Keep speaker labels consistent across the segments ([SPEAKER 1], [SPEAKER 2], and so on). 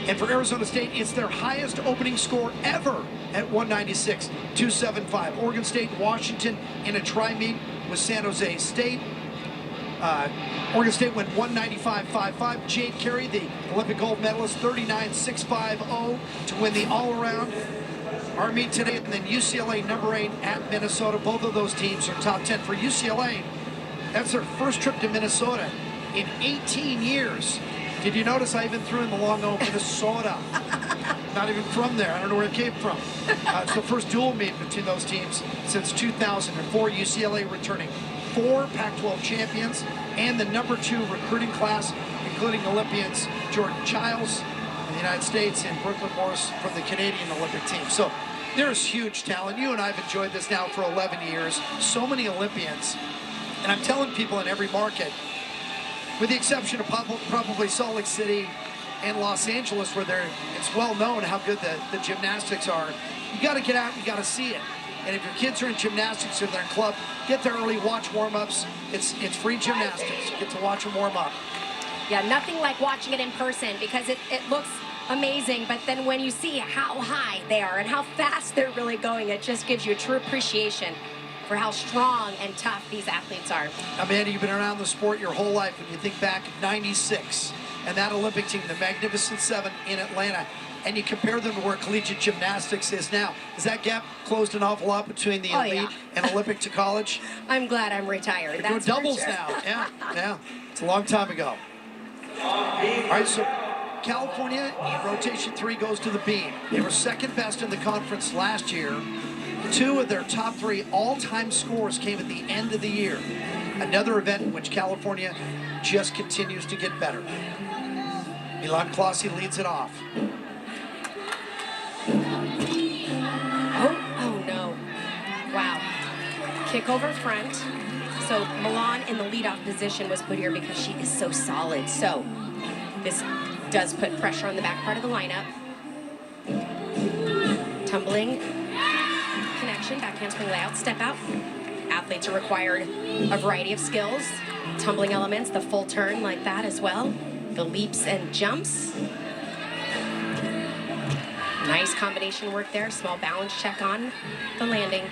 [SPEAKER 1] And for Arizona State, it's their highest opening score ever at 196, 275. Oregon State and Washington in a tri-meet with San Jose State. Oregon State went 195.55. Jade Carey, the Olympic gold medalist, 39.650 to win the all-around. Our meet today, and then UCLA number 8 at Minnesota. Both of those teams are top 10. For UCLA, that's their first trip to Minnesota in 18 years. Did you notice I even threw in the long O, Minnesota? Not even from there. I don't know where it came from. It's the first dual meet between those teams since 2004. UCLA returning 4 Pac-12 champions and the number 2 recruiting class, including Olympians Jordan Childs from the United States and Brooklyn Morris from the Canadian Olympic team. So there's huge talent. You and I have enjoyed this now for 11 years. So many Olympians. And I'm telling people in every market, with the exception of probably Salt Lake City and Los Angeles, where it's well known how good the gymnastics are, you got to get out, you got to see it. And if your kids are in gymnastics or they're in club, get there early, watch warm-ups. It's free gymnastics. You get to watch them warm up.
[SPEAKER 2] Yeah, nothing like watching it in person, because it looks amazing, but then when you see how high they are and how fast they're really going, it just gives you a true appreciation for how strong and tough these athletes are.
[SPEAKER 1] Amanda, you've been around the sport your whole life. When you think back at 96 and that Olympic team, the Magnificent Seven in Atlanta, and you compare them to where collegiate gymnastics is now, has that gap closed an awful lot between the elite and Olympic to college?
[SPEAKER 2] I'm glad I'm retired.
[SPEAKER 1] They're doing doubles now. Yeah. It's a long time ago. All right, so California in rotation 3 goes to the beam. They were second best in the conference last year. 2 of their top 3 all-time scores came at the end of the year. Another event in which California just continues to get better. Milan Klasi leads it off.
[SPEAKER 2] Oh no. Wow. Kick over front. So Milan in the leadoff position was put here because she is so solid. So this does put pressure on the back part of the lineup. Tumbling. Connection, back handspring layout, step out. Athletes are required a variety of skills. Tumbling elements, the full turn like that as well. The leaps and jumps. Nice combination work there. Small balance check on the landing.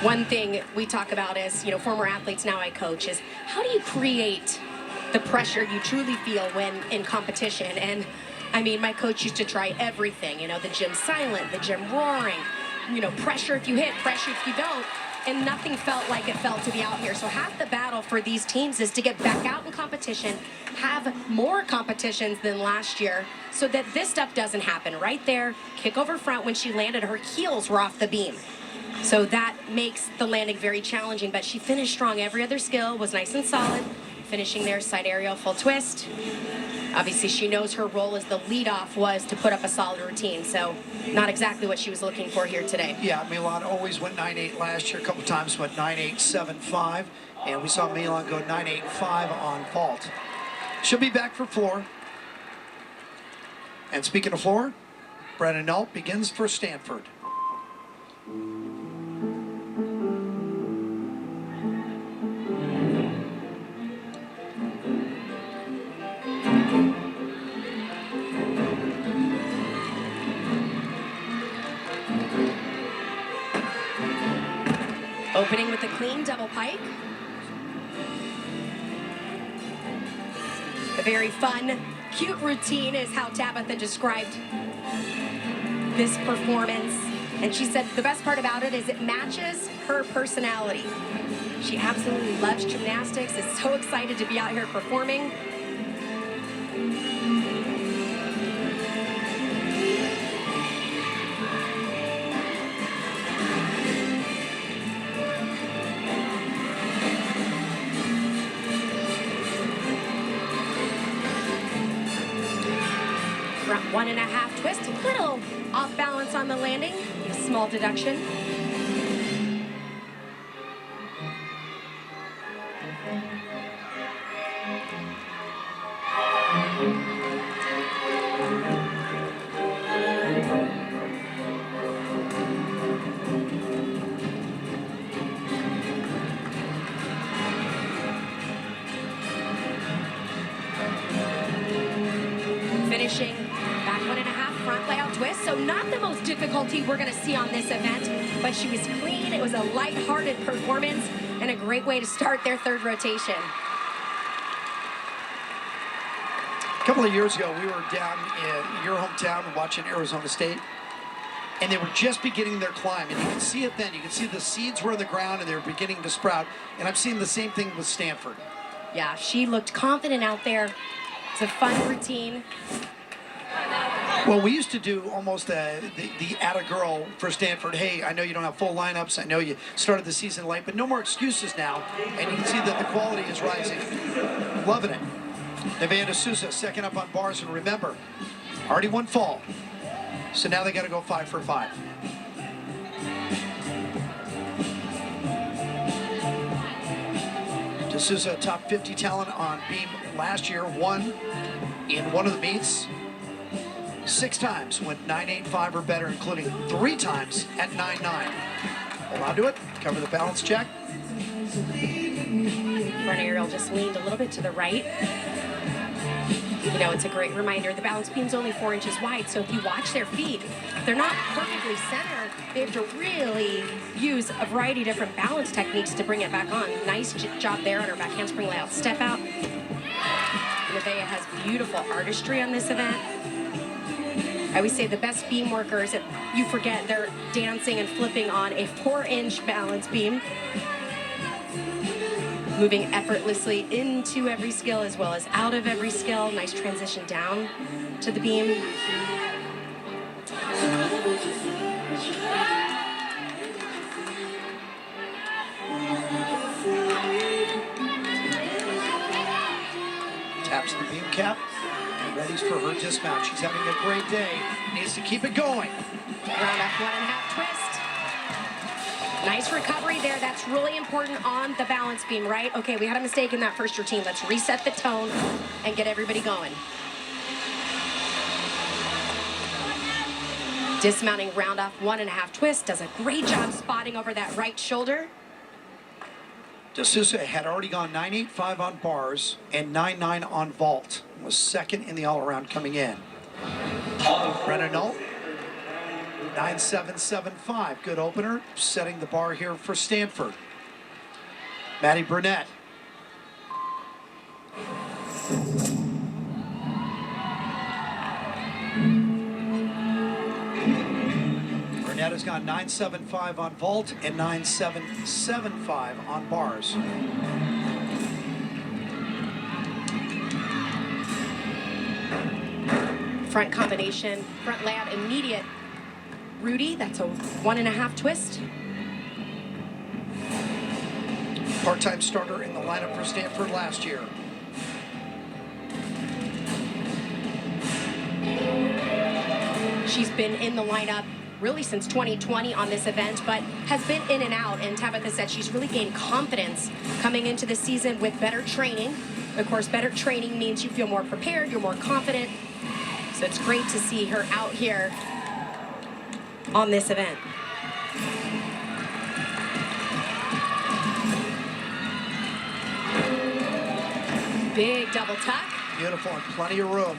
[SPEAKER 2] One thing we talk about as, former athletes, now I coach, is how do you create the pressure you truly feel when in competition? And I mean, my coach used to try everything, the gym silent, the gym roaring, pressure if you hit, pressure if you don't, and nothing felt like it felt to be out here. So half the battle for these teams is to get back out in competition, have more competitions than last year, so that this stuff doesn't happen. Right there, kick over front, when she landed, her heels were off the beam. So that makes the landing very challenging, but she finished strong. Every other skill was nice and solid. Finishing there, side aerial, full twist. Obviously, she knows her role as the leadoff was to put up a solid routine, so not exactly what she was looking for here today.
[SPEAKER 1] Yeah, Milan always went 9.8 last year. A couple times went 9.875, and we saw Milan go 9.85 on vault. She'll be back for floor. And speaking of floor, Brennan Nault begins for Stanford.
[SPEAKER 2] Opening with a clean double pike. A very fun, cute routine is how Tabitha described this performance. And she said the best part about it is it matches her personality. She absolutely loves gymnastics, is so excited to be out here performing. Front 1.5 twist, a little off balance on the landing, a small deduction. finishing back 1.5 front layout twist. So not the most difficulty we're going to see on this event, but she was clean. It was a lighthearted performance and a great way to start their third rotation.
[SPEAKER 1] A couple of years ago, we were down in your hometown watching Arizona State, and they were just beginning their climb, and you can see it then. You can see the seeds were in the ground, and they were beginning to sprout, and I'm seeing the same thing with Stanford.
[SPEAKER 2] Yeah, she looked confident out there. It's a fun routine.
[SPEAKER 1] Well, we used to do almost the atta girl for Stanford. Hey, I know you don't have full lineups. I know you started the season late, but no more excuses now, and you can see that the quality is rising. Loving it. Nevaeh D'Souza second up on bars, and remember, already one fall, so now they got to go 5 for 5. D'Souza, top 50 talent on beam last year, won in one of the meets. 6 times went 9.85 or better, including 3 times at 9.9. Hold on to it, cover the balance check.
[SPEAKER 2] Front aerial just leaned a little bit to the right. You know, it's a great reminder. The balance beam's only 4 inches wide, so if you watch their feet, if they're not perfectly centered, they have to really use a variety of different balance techniques to bring it back on. Nice job there on her back handspring layout step out. Nevaeh has beautiful artistry on this event. I always say the best beam workers, if you forget, they're dancing and flipping on a 4-inch balance beam. Moving effortlessly into every skill as well as out of every skill. Nice transition down to the beam.
[SPEAKER 1] Taps the beam cap and readies for her dismount. She's having a great day. Needs to keep it going.
[SPEAKER 2] Round up 1.5 twist. Nice recovery there. That's really important on the balance beam, right? Okay, we had a mistake in that first routine. Let's reset the tone and get everybody going. Dismounting round off 1.5 twist. Does a great job spotting over that right shoulder.
[SPEAKER 1] D'Souza had already gone 9.85 on bars and 9.9 on vault. Was second in the all-around coming in. Brennan Null, 9.775. Good opener, setting the bar here for Stanford. Maddie Burnett. Burnett has gone 9.75 on vault and 9.775 on bars.
[SPEAKER 2] Front combination, front layout immediate. Rudy, that's a 1.5 twist.
[SPEAKER 1] Part-time starter in the lineup for Stanford last year.
[SPEAKER 2] She's been in the lineup really since 2020 on this event, but has been in and out. And Tabitha said she's really gained confidence coming into the season with better training. Of course, better training means you feel more prepared, you're more confident. So it's great to see her out here on this event. Big double tuck.
[SPEAKER 1] Beautiful and plenty of room.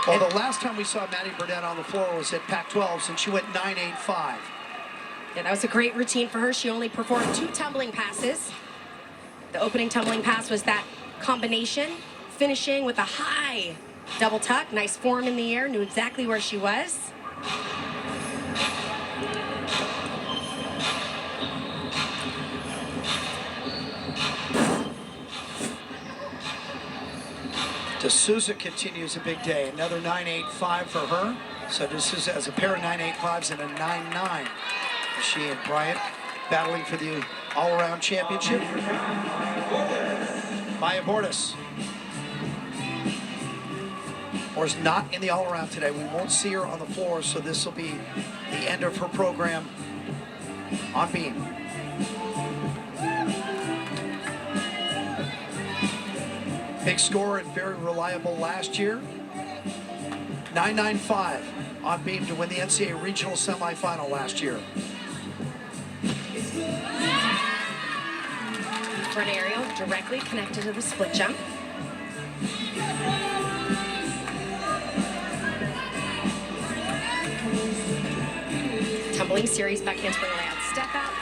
[SPEAKER 1] Well, the last time we saw Maddie Burnett on the floor was at Pac-12, and she went 9.85.
[SPEAKER 2] Yeah, that was a great routine for her. She only performed 2 tumbling passes. The opening tumbling pass was that combination, finishing with a high double tuck. Nice form in the air, knew exactly where she was.
[SPEAKER 1] D'Souza continues a big day. Another 9.85 for her. So D'Souza has a pair of 9.85s and a 9.9. She and Bryant battling for the all-around championship. Maya Bordas. Or is not in the all-around today. We won't see her on the floor, so this will be the end of her program on beam. Big score and very reliable last year. 9.95 on beam to win the NCAA regional semifinal last year.
[SPEAKER 2] front aerial directly connected to the split jump. Tumbling series, back handspring layout, step out.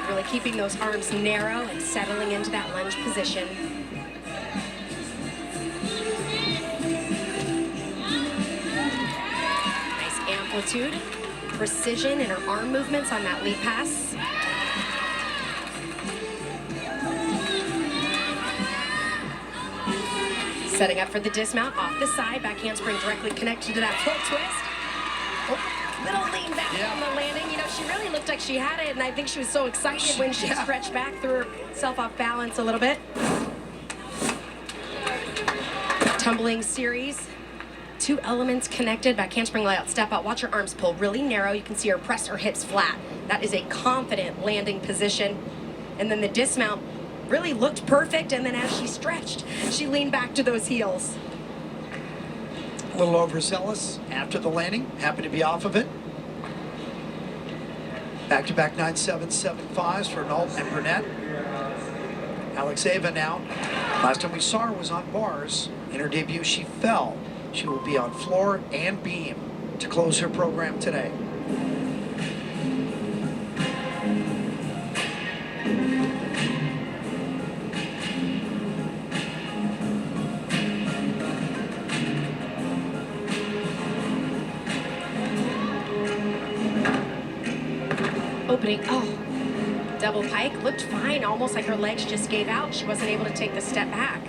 [SPEAKER 2] Really keeping those arms narrow and settling into that lunge position. Nice amplitude, precision in her arm movements on that lead pass. Setting up for the dismount off the side, back handspring directly connected to that full twist. Oh, little lean back on the landing. You know, she really looked like she had it, and I think she was so excited when she stretched back, threw herself off balance a little bit. Tumbling series, 2 elements connected, back handspring layout, step out. Watch her arms pull really narrow. You can see her press her hips flat. That is a confident landing position. And then the dismount really looked perfect, and then as she stretched, she leaned back to those heels.
[SPEAKER 1] A little overzealous after the landing. Happy to be off of it. Back-to-back 9.775s for Nault and Burnett. Alexeva now. Last time we saw her was on bars. In her debut, she fell. She will be on floor and beam to close her program today.
[SPEAKER 2] Opening, double pike, looked fine, almost like her legs just gave out. She wasn't able to take the step back.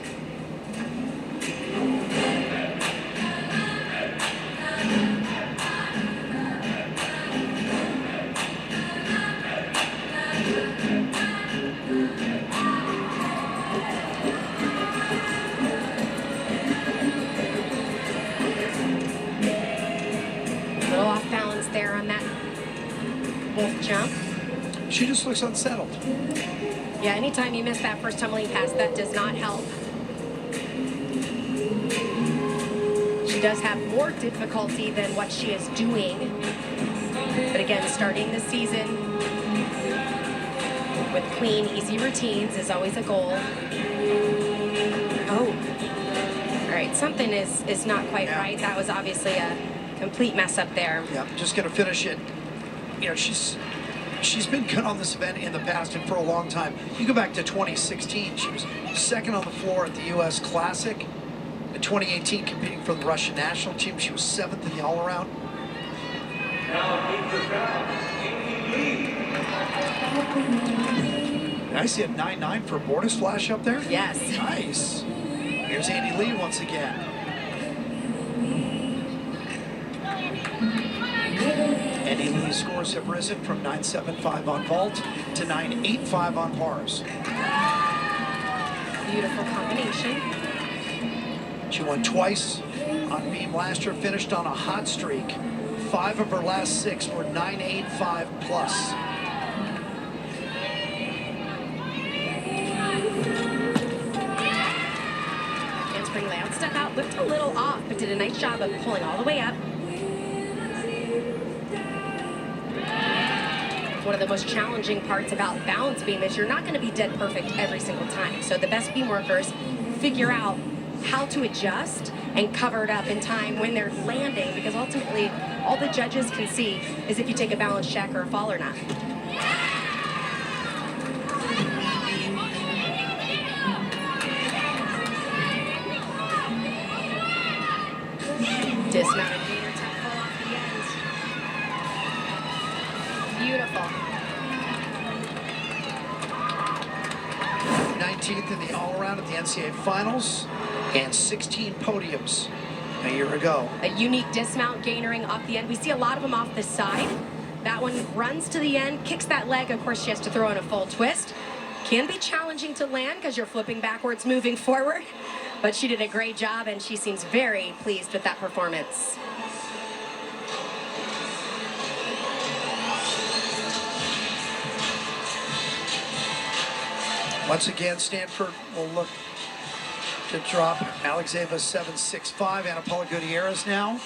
[SPEAKER 2] A little off balance there on that wolf jump.
[SPEAKER 1] She just looks unsettled.
[SPEAKER 2] Yeah, anytime you miss that first tumbling pass, that does not help. She does have more difficulty than what she is doing. But again, starting the season with clean, easy routines is always a goal. Oh, all right, something is not quite right. That was obviously a complete mess up there.
[SPEAKER 1] Yeah, just gonna finish it. You know, she's been good on this event in the past and for a long time. You go back to 2016, she was second on the floor at the U.S. Classic. In 2018, competing for the Russian national team, she was 7th in the all-around. Did I see a 9.9 for Bordas flash up there?
[SPEAKER 2] Yes.
[SPEAKER 1] Nice. Here's Andy Lee once again. Andy Lee's scores have risen from 9.75 on vault to 9.85 on bars.
[SPEAKER 2] Beautiful combination.
[SPEAKER 1] She won twice on beam last year, finished on a hot streak. 5 of her last 6 were 9.85 plus.
[SPEAKER 2] Handspring layout, step out, looked a little off, but did a nice job of pulling all the way up. One of the most challenging parts about balance beam is you're not going to be dead perfect every single time. So the best beam workers figure out how to adjust and cover it up in time when they're landing, because ultimately all the judges can see is if you take a balance check or a fall or not. Dismounted gainer tap fall off the end. Beautiful.
[SPEAKER 1] 19th in the all-around at the NCAA finals and 16 podiums a year ago.
[SPEAKER 2] A unique dismount gainering off the end. We see a lot of them off the side. That one runs to the end, kicks that leg. Of course, she has to throw in a full twist. Can be challenging to land because you're flipping backwards, moving forward. But she did a great job, and she seems very pleased with that performance.
[SPEAKER 1] Once again, Stanford will look to drop Alexeva 7.65. Ana Paula Gutierrez now.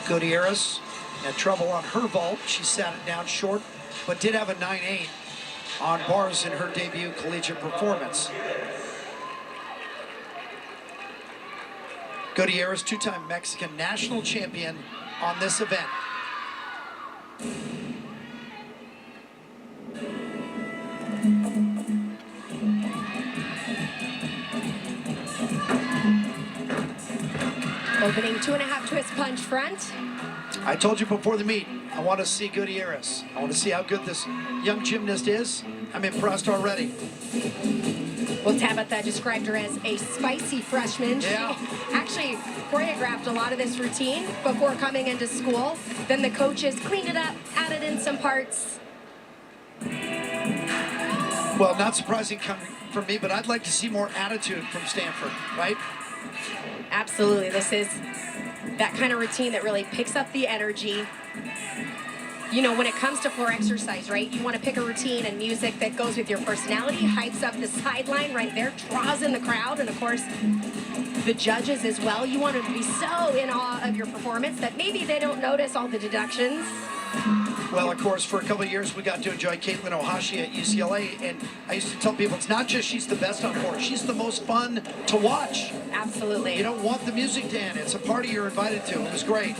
[SPEAKER 1] Gutierrez had trouble on her vault. She sat it down short, but did have a 9.8 on bars in her debut collegiate performance. Gutierrez, two-time Mexican national champion on this event.
[SPEAKER 2] Opening 2.5 twist punch front.
[SPEAKER 1] I told you before the meet, I want to see Gutierrez. I want to see how good this young gymnast is. I'm impressed already.
[SPEAKER 2] Well, Tabitha described her as a spicy freshman.
[SPEAKER 1] Yeah.
[SPEAKER 2] She actually choreographed a lot of this routine before coming into school. Then the coaches cleaned it up, added in some parts.
[SPEAKER 1] Well, not surprising coming from me, but I'd like to see more attitude from Stanford, right?
[SPEAKER 2] Absolutely. This is that kind of routine that really picks up the energy. You know, when it comes to floor exercise, right, you want to pick a routine and music that goes with your personality, hypes up the sideline right there, draws in the crowd, and of course, the judges as well. You want them to be so in awe of your performance that maybe they don't notice all the deductions.
[SPEAKER 1] Well, of course, for a couple of years, we got to enjoy Caitlin Ohashi at UCLA, and I used to tell people it's not just she's the best on court, she's the most fun to watch.
[SPEAKER 2] Absolutely.
[SPEAKER 1] You don't want the music to end. It's a party you're invited to. It was great.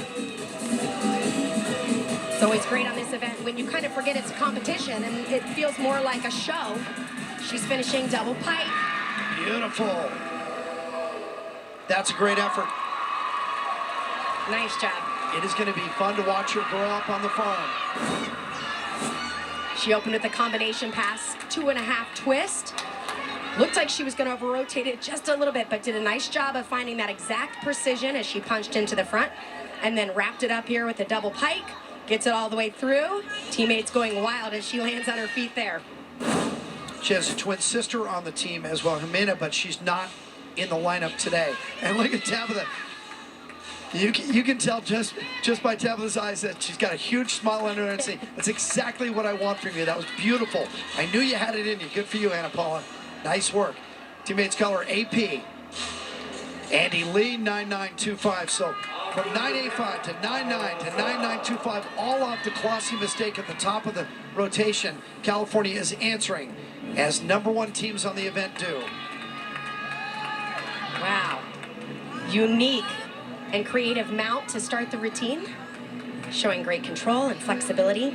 [SPEAKER 2] It's always great on this event when you kind of forget it's a competition and it feels more like a show. She's finishing double pike.
[SPEAKER 1] Beautiful. That's a great effort.
[SPEAKER 2] Nice job.
[SPEAKER 1] It is going to be fun to watch her grow up on the farm.
[SPEAKER 2] She opened with a combination pass, 2.5 twist. Looked like she was going to over-rotate it just a little bit, but did a nice job of finding that exact precision as she punched into the front, and then wrapped it up here with a double pike. Gets it all the way through. Teammates going wild as she lands on her feet there.
[SPEAKER 1] She has a twin sister on the team as well, Jimena, but she's not in the lineup today. And look at Tabitha. You can tell just by Tabitha's eyes that she's got a huge smile on her and say, that's exactly what I want from you. That was beautiful. I knew you had it in you. Good for you, Anna Paula. Nice work. Teammates call her AP. Andy Lee, 9925. So from 985 to 99 to 9925, all off the Colossi mistake at the top of the rotation, California is answering as #1 teams on the event do.
[SPEAKER 2] Wow. Unique and creative mount to start the routine, showing great control and flexibility.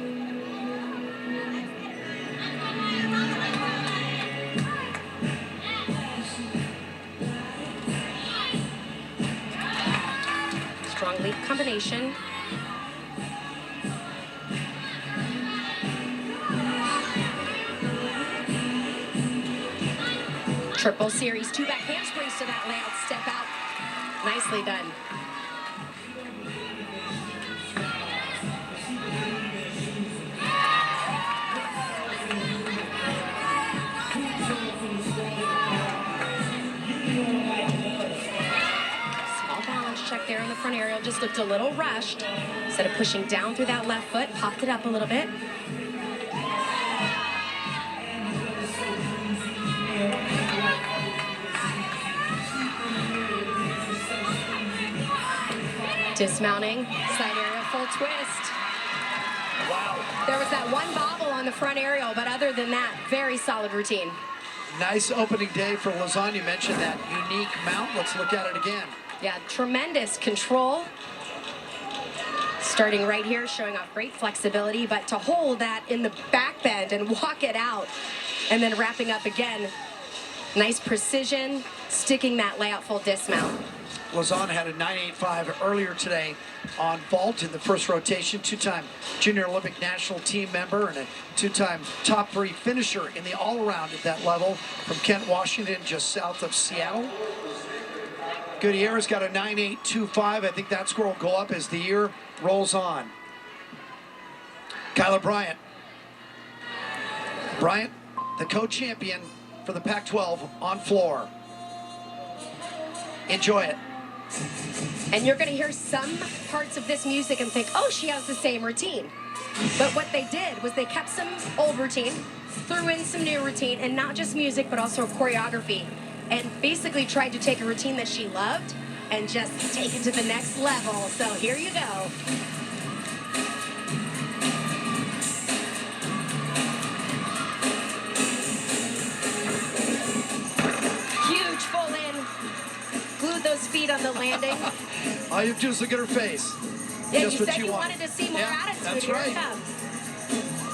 [SPEAKER 2] Strong leap combination. Triple series, 2 back handsprings to that layout, step out. Nicely done. Check there on the front aerial, just looked a little rushed. Instead of pushing down through that left foot, popped it up a little bit. Dismounting, side aerial, full twist.
[SPEAKER 1] Wow.
[SPEAKER 2] There was that one bobble on the front aerial, but other than that, very solid routine.
[SPEAKER 1] Nice opening day for Lausanne. You mentioned that unique mount. Let's look at it again.
[SPEAKER 2] Yeah, tremendous control. Starting right here, showing off great flexibility, but to hold that in the back bend and walk it out, and then wrapping up again. Nice precision, sticking that layout full dismount.
[SPEAKER 1] Lausanne had a 985 earlier today on vault in the first rotation. 2-time Junior Olympic national team member and a 2-time top 3 finisher in the all-around at that level from Kent, Washington, just south of Seattle. Gutierrez got a 9825. I think that score will go up as the year rolls on. Kyla Bryant. Bryant, the co-champion for the Pac-12 on floor. Enjoy it.
[SPEAKER 2] And you're going to hear some parts of this music and think, oh, she has the same routine. But what they did was they kept some old routine, threw in some new routine, and not just music, but also choreography. And basically tried to take a routine that she loved and just take it to the next level. So here you go. landing.
[SPEAKER 1] All you have to do is look at her face.
[SPEAKER 2] Yeah,
[SPEAKER 1] Just
[SPEAKER 2] you
[SPEAKER 1] what
[SPEAKER 2] said you
[SPEAKER 1] want.
[SPEAKER 2] wanted to see more
[SPEAKER 1] Yeah,
[SPEAKER 2] attitude.
[SPEAKER 1] that's
[SPEAKER 2] Here
[SPEAKER 1] right.
[SPEAKER 2] it comes.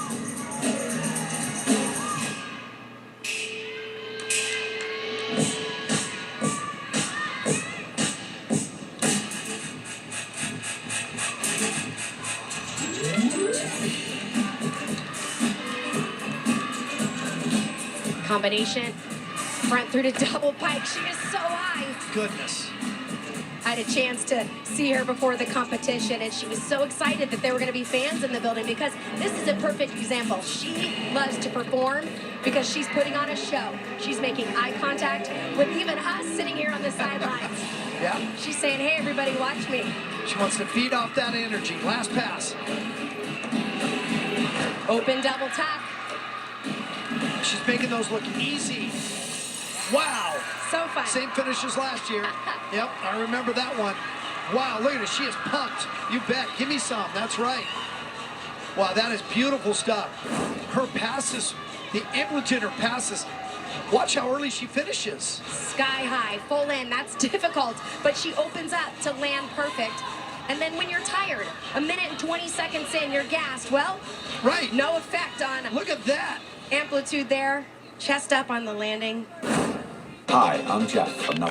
[SPEAKER 2] Combination, front through to double pike. She is so high.
[SPEAKER 1] Goodness.
[SPEAKER 2] I had a chance to see her before the competition, and she was so excited that there were going to be fans in the building because this is a perfect example. She loves to perform because she's putting on a show. She's making eye contact with even us sitting here on the sidelines.
[SPEAKER 1] Yeah.
[SPEAKER 2] She's saying, hey, everybody, watch me.
[SPEAKER 1] She wants to feed off that energy. Last pass.
[SPEAKER 2] Open double tuck.
[SPEAKER 1] She's making those look easy. Wow.
[SPEAKER 2] So fun.
[SPEAKER 1] Same finish as last year. Yep, I remember that one. Wow, look at her. She is pumped. You bet. Give me some. That's right. Wow, that is beautiful stuff. Her passes, the amplitude of her passes. Watch how early she finishes.
[SPEAKER 2] Sky high, full in. That's difficult, but she opens up to land perfect. And then when you're tired, a minute and 20 seconds in, you're gassed. Well,
[SPEAKER 1] right.
[SPEAKER 2] No effect on
[SPEAKER 1] Look at that.
[SPEAKER 2] amplitude there. Chest up on the landing.
[SPEAKER 3] Hi, I'm Jeff from Nuts.